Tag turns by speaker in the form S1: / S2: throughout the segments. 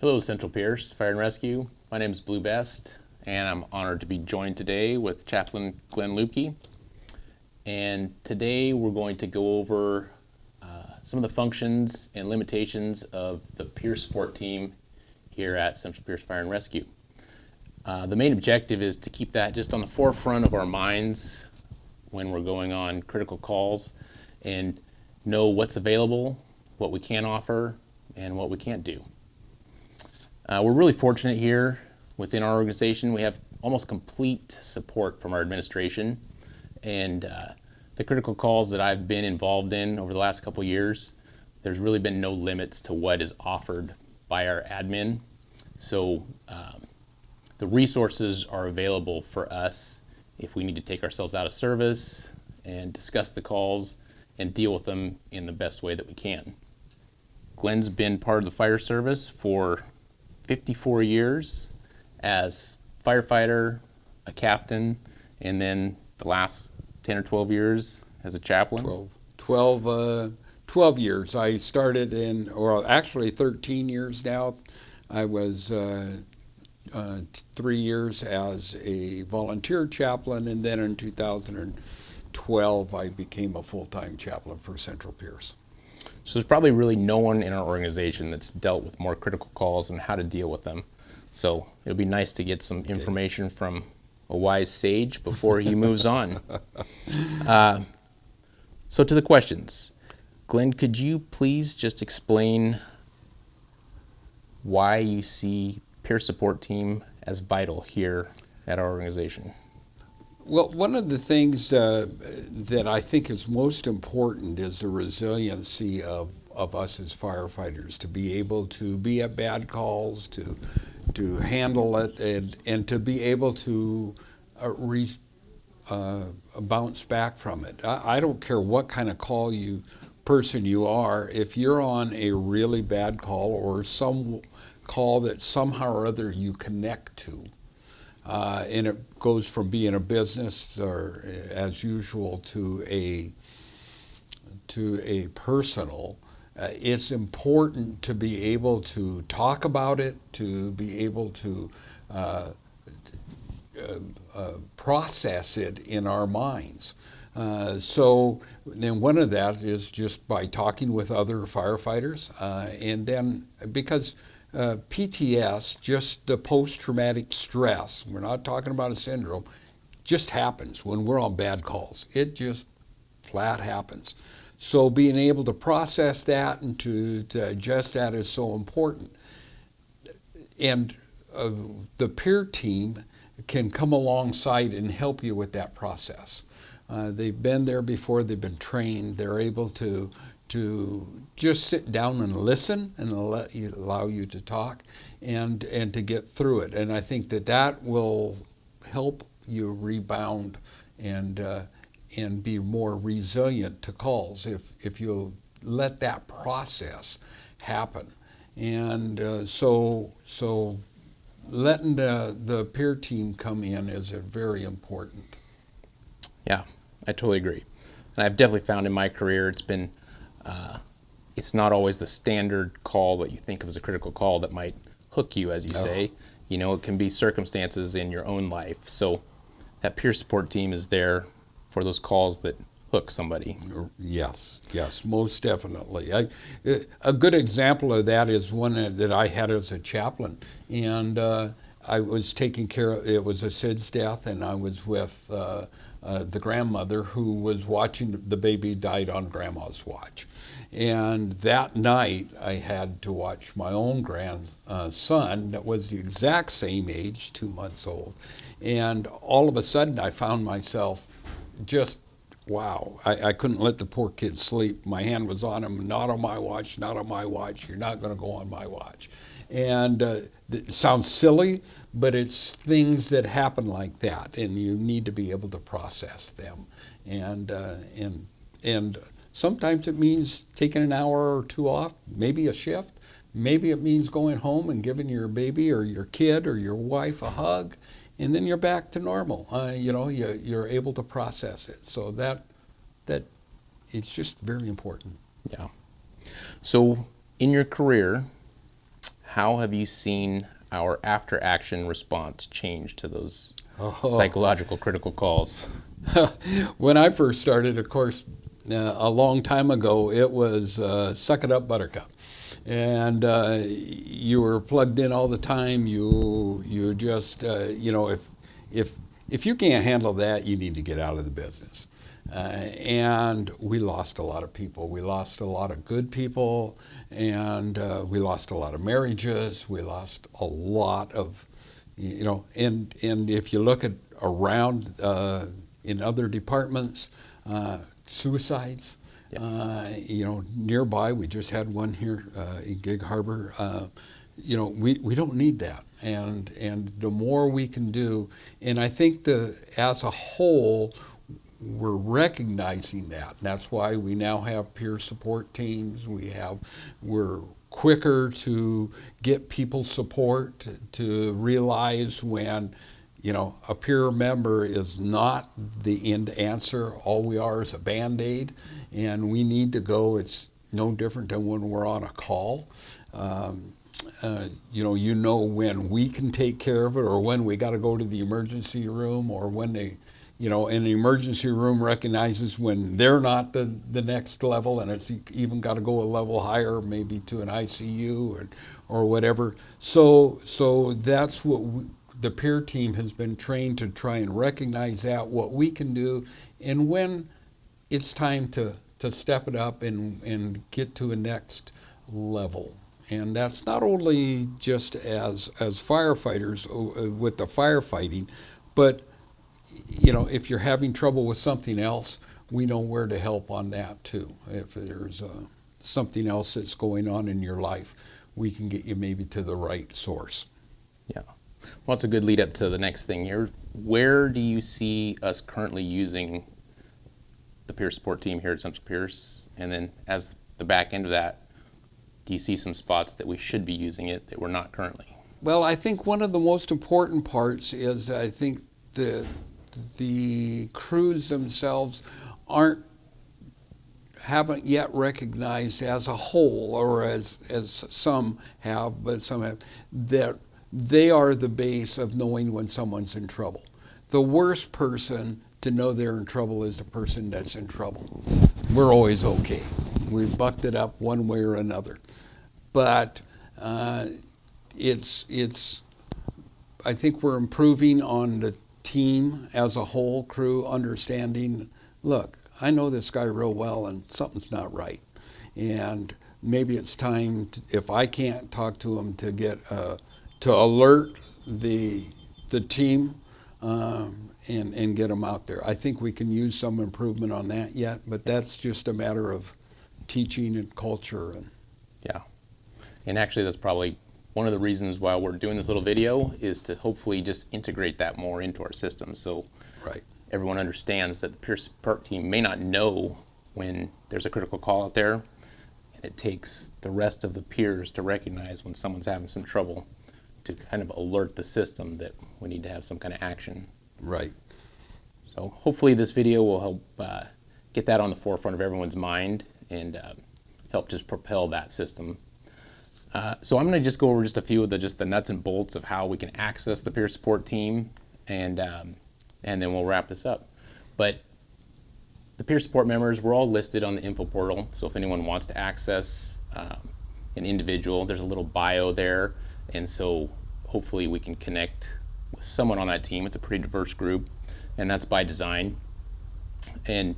S1: Hello, Central Pierce Fire and Rescue. My name is Blue Best, and I'm honored to be joined today with Chaplain Glenn Lukey. And today we're going to go over some of the functions and limitations of the peer support team here at Central Pierce Fire and Rescue. The main objective is to keep that just on the forefront of our minds when we're going on critical calls and know what's available, what we can offer, and what we can't do. We're really fortunate here within our organization. We have almost complete support from our administration, and the critical calls that I've been involved in over the last couple years, there's really been no limits to what is offered by our admin. So the resources are available for us if we need to take ourselves out of service and discuss the calls and deal with them in the best way that we can. Glenn's been part of the fire service for 54 years as firefighter, a captain, and then the last 10 or 12 years as a chaplain.
S2: 12 years. I started in, or actually 13 years now. I was 3 years as a volunteer chaplain, and then in 2012 I became a full-time chaplain for Central Pierce.
S1: So there's probably really no one in our organization that's dealt with more critical calls and how to deal with them. So it would be nice to get some information from a wise sage before he moves on. So to the questions. Glenn, could you please just explain why you see peer support team as vital here at our organization?
S2: Well, one of the things that I think is most important is the resiliency of us as firefighters, to be able to be at bad calls, to handle it, and to be able to bounce back from it. I don't care what kind of person you are. If you're on a really bad call or some call that somehow or other you connect to, and it goes from being a business or as usual to a personal, it's important to be able to talk about it, to be able to process it in our minds. So then one of that is just by talking with other firefighters, and then because PTS, just the post-traumatic stress, we're not talking about a syndrome, just happens when we're on bad calls. It just flat happens. So being able to process that and to adjust that is so important. And the peer team can come alongside and help you with that process. They've been there before, they've been trained, they're able to just sit down and listen and allow you to talk and to get through it. And I think that will help you rebound and be more resilient to calls if you'll let that process happen. And so letting the peer team come in is very important.
S1: Yeah, I totally agree. And I've definitely found in my career it's not always the standard call that you think of as a critical call that might hook you, as you say. You know, it can be circumstances in your own life. So that peer support team is there for those calls that hook somebody.
S2: Yes, most definitely. A good example of that is one that I had as a chaplain, and I was taking care of, it was a SIDS death, and I was with the grandmother who was watching, the baby died on grandma's watch. And that night I had to watch my own grandson that was the exact same age, 2 months old. And all of a sudden I found myself just, wow, I couldn't let the poor kid sleep. My hand was on him, not on my watch, not on my watch, you're not going to go on my watch. And it sounds silly, but it's things that happen like that, and you need to be able to process them. And sometimes it means taking an hour or two off, maybe a shift. Maybe it means going home and giving your baby or your kid or your wife a hug, and then you're back to normal. You're able to process it. So that it's just very important.
S1: Yeah. So in your career, how have you seen our after action response change to those
S2: Oh.
S1: psychological critical calls?
S2: When I first started, of course, a long time ago, it was suck it up, Buttercup, and you were plugged in all the time. You just if you can't handle that, you need to get out of the business. And we lost a lot of people. We lost a lot of good people, and we lost a lot of marriages. We lost a lot of, and if you look at around in other departments, suicides.
S1: Yeah.
S2: Nearby, we just had one here in Gig Harbor. We don't need that, and the more we can do, and I think as a whole, we're recognizing that. And that's why we now have peer support teams. We're quicker to get people support, to realize when a peer member is not the end answer. All we are is a Band-Aid, and we need to go. It's no different than when we're on a call. When we can take care of it, or when we got to go to the emergency room, or when and the emergency room recognizes when they're not the next level, and it's even got to go a level higher, maybe to an ICU or whatever. So that's what the peer team has been trained to try and recognize what we can do, and when it's time to step it up and get to a next level. And that's not only just as firefighters with the firefighting, but if you're having trouble with something else, we know where to help on that too. If there's something else that's going on in your life, we can get you maybe to the right source.
S1: Yeah. Well, it's a good lead up to the next thing here. Where do you see us currently using the peer support team here at Central Pierce? And then as the back end of that, do you see some spots that we should be using it that we're not currently?
S2: Well, I think one of the most important parts is I think the crews themselves haven't yet recognized as a whole, or as some have, but some have, that they are the base of knowing when someone's in trouble. The worst person to know they're in trouble is the person that's in trouble. We're always okay. We've bucked it up one way or another. But it's I think we're improving on the team as a whole, crew understanding, look, I know this guy real well and something's not right. And maybe it's time, if I can't talk to him, to get to alert the team and get them out there. I think we can use some improvement on that yet, but that's just a matter of teaching and culture.
S1: Yeah. And actually that's probably one of the reasons why we're doing this little video, is to hopefully just integrate that more into our system, so
S2: Right.
S1: everyone understands that the peer support team may not know when there's a critical call out there, and it takes the rest of the peers to recognize when someone's having some trouble, to kind of alert the system that we need to have some kind of action.
S2: Right.
S1: So hopefully this video will help get that on the forefront of everyone's mind, and help just propel that system. So I'm going to just go over just a few of the nuts and bolts of how we can access the peer support team, and then we'll wrap this up. But the peer support members, we're all listed on the info portal, so if anyone wants to access an individual, there's a little bio there, and so hopefully we can connect with someone on that team. It's a pretty diverse group, and that's by design. And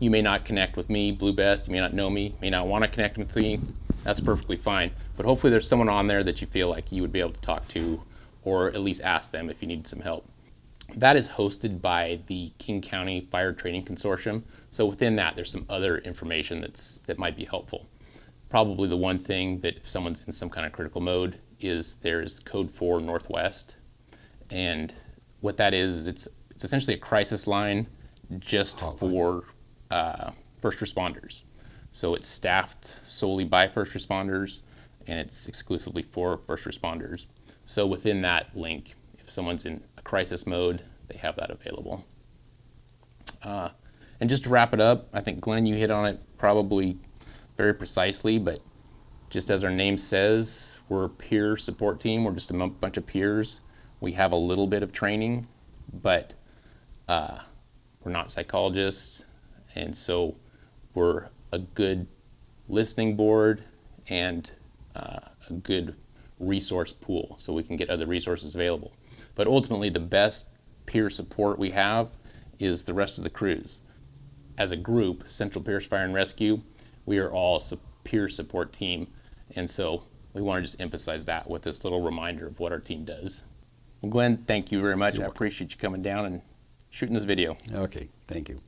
S1: you may not connect with me, Blue Best, you may not know me, may not want to connect with me, that's perfectly fine. But hopefully there's someone on there that you feel like you would be able to talk to, or at least ask them if you need some help. That is hosted by the King County Fire Training Consortium. So within that, there's some other information that might be helpful. Probably the one thing that if someone's in some kind of critical mode is there's Code 4 Northwest. And what that is it's essentially a crisis line just for first responders. So it's staffed solely by first responders, and it's exclusively for first responders. So within that link, if someone's in a crisis mode, they have that available. And just to wrap it up, I think Glenn, you hit on it probably very precisely, but Just as our name says, we're a peer support team. We're just a bunch of peers. We have a little bit of training, but we're not psychologists, and so we're a good listening board and a good resource pool, so we can get other resources available. But ultimately, the best peer support we have is the rest of the crews. As a group, Central Pierce Fire and Rescue, we are all a peer support team, and so we want to just emphasize that with this little reminder of what our team does. Well, Glenn, thank you very much. I appreciate you coming down and shooting this video.
S2: Okay, thank you.